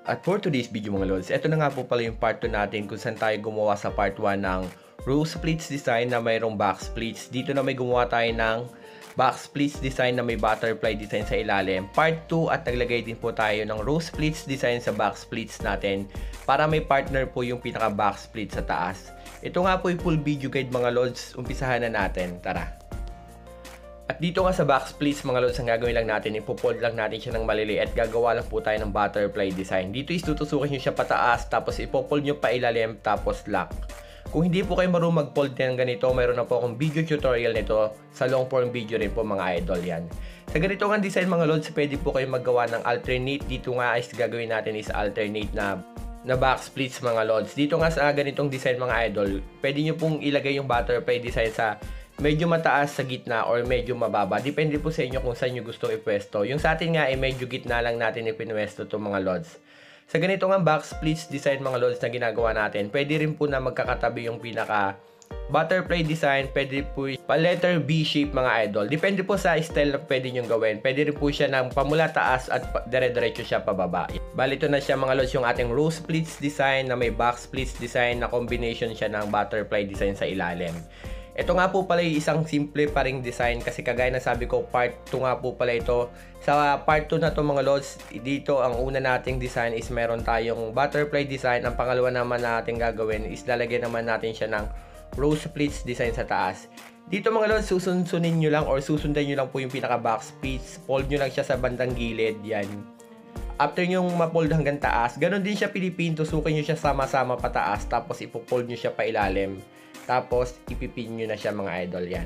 At for today's video mga lods, ito na nga po pala yung part 2 natin kung saan tayo gumawa sa part 1 ng row splits design na mayroong back splits. Dito na may gumawa tayo ng back splits design na may butterfly design sa ilalim. Part 2 at naglagay din po tayo ng row splits design sa back splits natin para may partner po yung pinaka back split sa taas. Ito nga po yung full video guide mga lods, umpisahan na natin, tara! At dito nga sa back splits mga lods, ang gagawin lang natin, ipofold lang natin siya ng maliliit at gagawa lang po tayo ng butterfly design. Dito is tutusukin nyo siya pataas, tapos ipofold nyo pa ilalim, tapos lock. Kung hindi po kayo marunong mag-fold ng ganito, mayroon na po akong video tutorial nito sa long form video rin po mga idol yan. Sa ganito nga design mga lods, pwede po kayo maggawa ng alternate. Dito nga is gagawin natin is alternate na back splits mga lods. Dito nga sa ganitong design mga idol, pwede nyo pong ilagay yung butterfly design sa medyo mataas sa gitna or medyo mababa. Depende po sa inyo kung saan nyo gusto ipwesto. Yung sa atin nga ay medyo gitna lang natin ipinwesto to mga lods. Sa ganito nga back splits design mga lods na ginagawa natin, pwede rin po na magkakatabi yung pinaka butterfly design. Pwede po pa letter B shape mga idol. Depende po sa style na pwede nyo gawin. Pwede rin po siya ng pamula taas at dire-diretso siya pababa. Bali ito na siya mga lods yung ating row splits design na may back splits design na combination siya ng butterfly design sa ilalim. Ito nga po pala yung isang simple pa ring design kasi kagaya na sabi ko part 2 nga po pala ito. Sa part 2 na to mga lods, dito ang una nating design is meron tayong butterfly design. Ang pangalawa naman natin gagawin is lalagyan naman natin siya ng row splits design sa taas. Dito mga lods, susunsunin nyo lang or susundan nyo lang po yung pinaka back splits. Fold nyo lang siya sa bandang gilid, yan. After nyo ma-fold hanggang taas, ganun din siya Pilipin, tusukin nyo siya sama-sama pataas tapos ipo-fold nyo siya pa ilalim. Tapos, ipipin nyo na siya mga idol yan.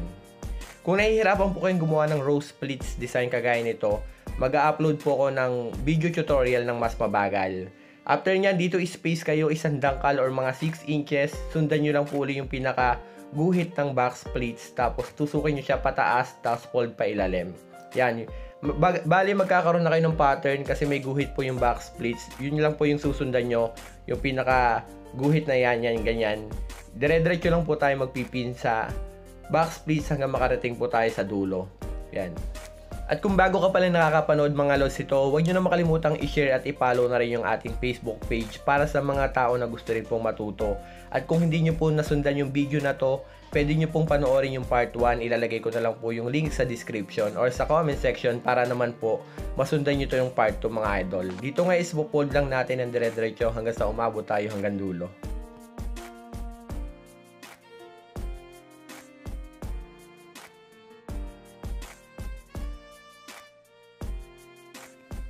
Kung nahihirapan po kayong gumawa ng row splits design kagaya nito, mag-upload po ako ng video tutorial ng mas mabagal. After nyan, dito space kayo isang dangkal or mga 6 inches. Sundan nyo lang po ulit yung pinaka guhit ng back splits. Tapos, tusukin nyo siya pataas, tapos fold pa ilalim. Yan. Bali, magkakaroon na kayo ng pattern kasi may guhit po yung back splits. Yun lang po yung susundan nyo. Yung pinaka guhit na yan, ganyan. Dire-diretso lang po tayo magpipin sa back splits hanggang makarating po tayo sa dulo. Yan. At kung bago ka pala nakakapanood mga lods ito, huwag nyo na makalimutang i-share at i-follow na rin yung ating Facebook page para sa mga tao na gusto rin pong matuto. At kung hindi nyo po nasundan yung video na to, pwede nyo pong panoorin yung part 1. Ilalagay ko na lang po yung link sa description or sa comment section para naman po masundan nyo to yung part 2 mga idol. Dito nga is bupold lang natin ang dire-diretso hanggang sa umabot tayo hanggang dulo.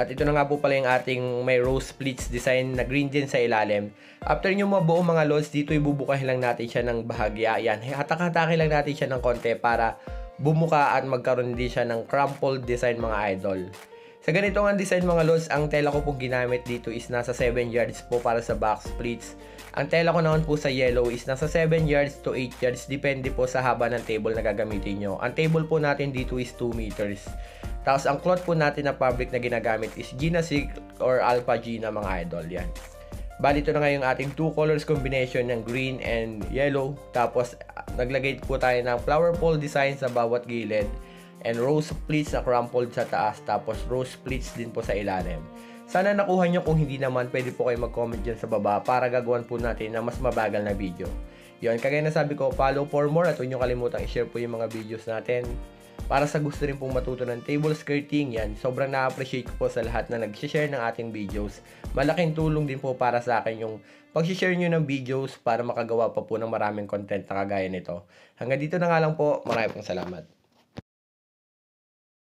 At ito na nga po pala yung ating may row splits design na green din sa ilalim. After nyo mabuo mga lods, dito ibubukahin lang natin siya ng bahagya. Yan, hatak-hatakin lang natin siya ng konti para bumuka at magkaroon din siya ng crumpled design mga idol. Sa ganito nga design mga lods, ang tela ko pong ginamit dito is nasa 7 yards po para sa back splits. Ang tela ko naman po sa yellow is nasa 7 yards to 8 yards. Depende po sa haba ng table na gagamitin nyo. Ang table po natin dito is 2 meters. Tapos ang cloth po natin na fabric na ginagamit is Gina Silk or Alpha Gina mga idol. Yan. Bali ito na nga yung ating 2 colors combination ng green and yellow. Tapos naglagay po tayo ng flower pole design sa bawat gilid. And row splits na crumpled sa taas. Tapos row splits din po sa ilalim. Sana nakuha nyo, kung hindi naman pwede po kayo mag-comment dyan sa baba para gagawan po natin na mas mabagal na video. Yun, kagaya na sabi ko, follow for more at huwag nyo kalimutang i-share po yung mga videos natin. Para sa gusto rin pong matuto ng table skirting, yan, sobrang na-appreciate ko po sa lahat na nag-share ng ating videos. Malaking tulong din po para sa akin yung pag-share nyo ng videos para makagawa pa po ng maraming content na kagaya nito. Hanggang dito na nga lang po, maraming salamat.